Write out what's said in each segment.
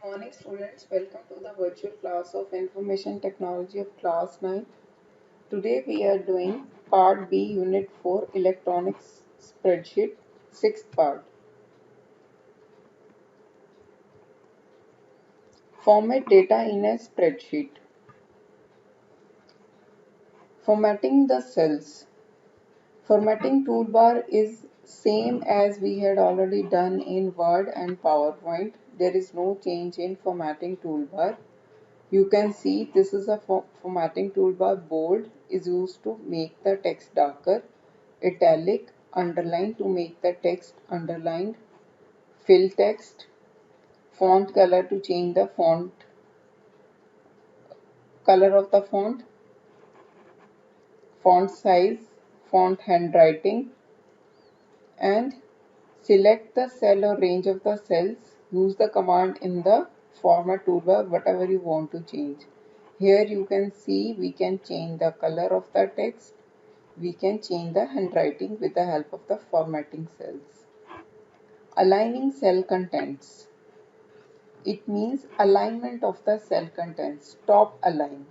Morning students, welcome to the virtual class of Information Technology of class 9. Today we are doing part B unit 4 electronics spreadsheet 6th part. Format data in a spreadsheet. Formatting the cells. Formatting toolbar is same as we had already done in Word and PowerPoint. There is no change in formatting toolbar. You can see this is a formatting toolbar. Bold is used to make the text darker, italic, underline to make the text underlined, fill text, font color to change the font color of the font size, font handwriting, and select the cell or range of the cells. Use the command in the format toolbar whatever you want to change. Here you can see we can change the color of the text. We can change the handwriting with the help of the formatting cells. Aligning cell contents. It means alignment of the cell contents. Top align.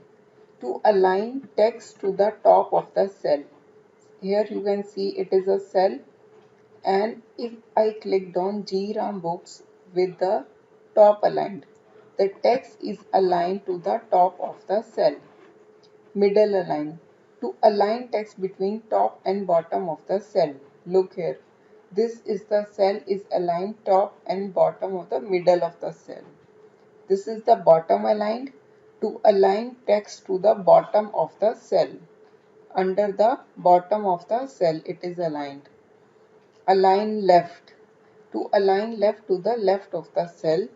To align text to the top of the cell. Here you can see it is a cell, and if I clicked on GRAM books with the top aligned, the text is aligned to the top of the cell. Middle align. To align text between top and bottom of the cell. Look here. This is the cell is aligned top and bottom of the middle of the cell. This is the bottom aligned. To align text to the bottom of the cell. Under the bottom of the cell it is aligned. Align left. To align left to the left of the cell.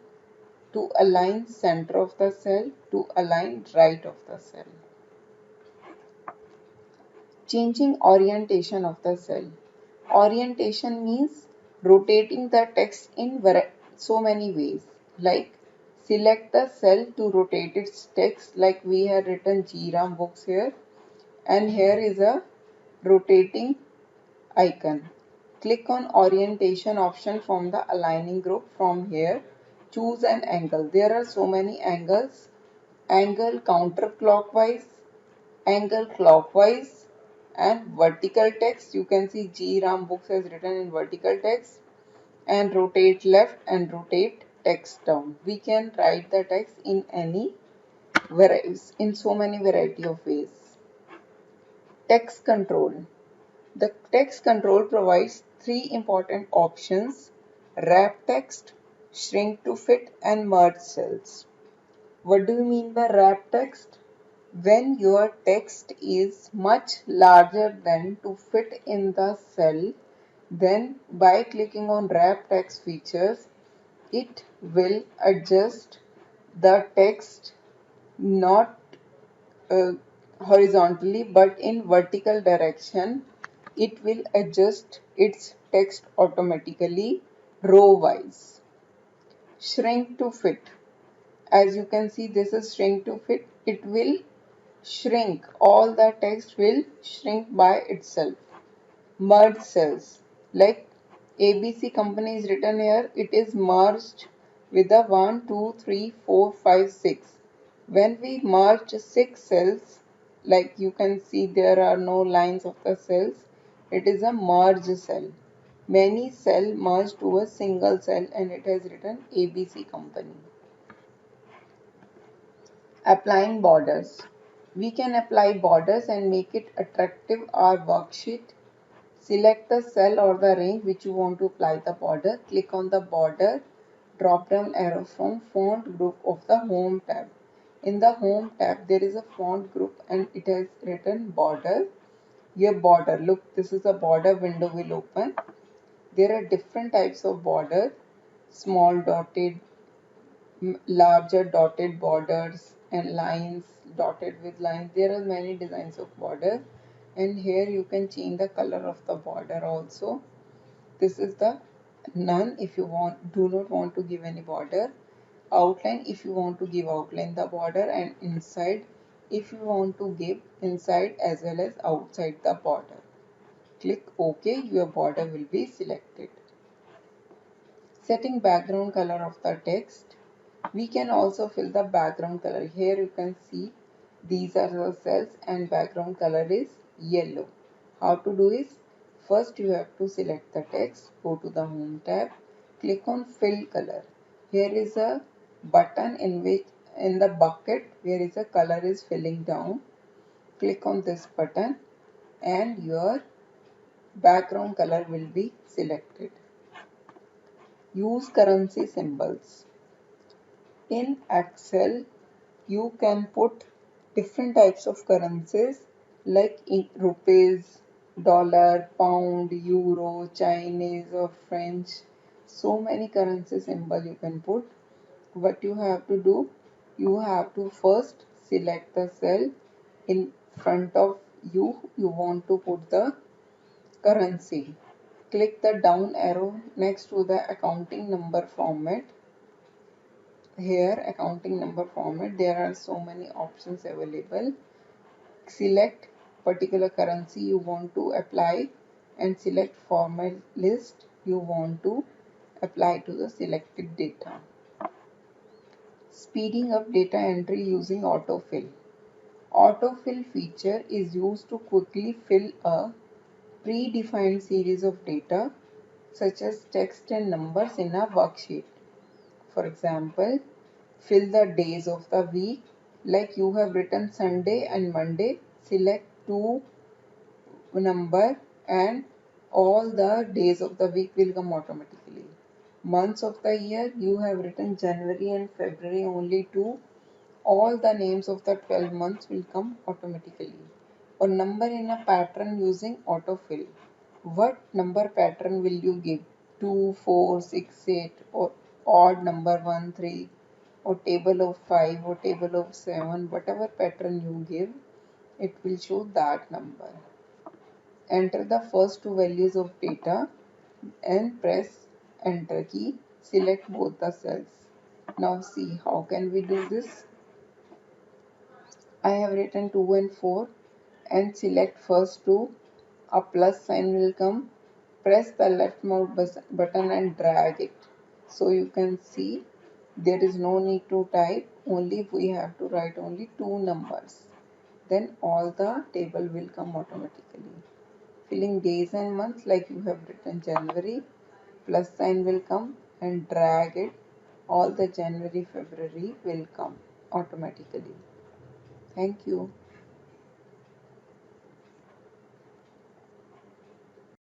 To align center of the cell. To align right of the cell. Changing orientation of the cell. Orientation means rotating the text in so many ways. Like select the cell to rotate its text, like we have written GRAM books here, and here is a rotating icon. Click on orientation option from the aligning group. From here choose an angle. There are so many angles. Angle counterclockwise, angle clockwise, and vertical text. You can see GRAM books has written in vertical text, and rotate left and rotate text down. We can write the text in in so many variety of ways. Text control. The text control provides three important options: wrap text, shrink to fit, and merge cells. What do you mean by wrap text? When your text is much larger than to fit in the cell, then by clicking on wrap text features, it will adjust the text not uh, horizontally but in vertical direction. It will adjust its text automatically row wise. Shrink to fit. As you can see, this is shrink to fit. It will shrink. All the text will shrink by itself. Merge cells. Like ABC company is written here, it is merged with the 1, 2, 3, 4, 5, 6. When we merge 6 cells, like you can see there are no lines of the cells, it is a merge cell. Many cell merged to a single cell, and it has written ABC company. Applying borders. We can apply borders and make it attractive our worksheet. Select the cell or the range which you want to apply the border. Click on the border drop down arrow from font group of the home tab. In the home tab there is a font group and it has written border. Your border, look, this is a border window will open. There are different types of border: small dotted, larger dotted borders, and lines, dotted with lines. There are many designs of border, and here you can change the color of the border also. This is the none if you do not want to give any border. Outline if you want to give outline the border, and inside if you want to give inside as well as outside the border. Click OK, your border will be selected. Setting background color of the text. We can also fill the background color. Here you can see these are the cells and background color is yellow. How to do is, first you have to select the text, go to the home tab, click on fill color. Here is a button in the bucket where is a color is filling down. Click on this button and your background color will be selected. Use currency symbols. In Excel, you can put different types of currencies like in rupees, dollar, pound, euro, Chinese or French. So many currency symbol you can put. What you have to do, you have to first select the cell in front of you. You want to put the currency. Click the down arrow next to the accounting number format. Here accounting number format, there are so many options available. Select particular currency you want to apply and select format list you want to apply to the selected data. Speeding up data entry using autofill. Autofill feature is used to quickly fill a predefined series of data such as text and numbers in a worksheet. For example, fill the days of the week, like you have written Sunday and Monday, select two number and all the days of the week will come automatically. Months of the year, you have written January and February, only two, all the names of the 12 months will come automatically. Or number in a pattern using autofill. What number pattern will you give? 2, 4, 6, 8, or odd number 1, 3, or table of 5 or table of 7, whatever pattern you give, it will show that number. Enter the first two values of data and press enter key. Select both the cells. Now see how can we do this. I have written 2 and 4 and select first two. A plus sign will come. Press the left mouse button and drag it. So you can see there is no need to type, only we have to write only two numbers. Then all the table will come automatically. Filling days and months, like you have written January, plus sign will come and drag it. All the January, February will come automatically. Thank you.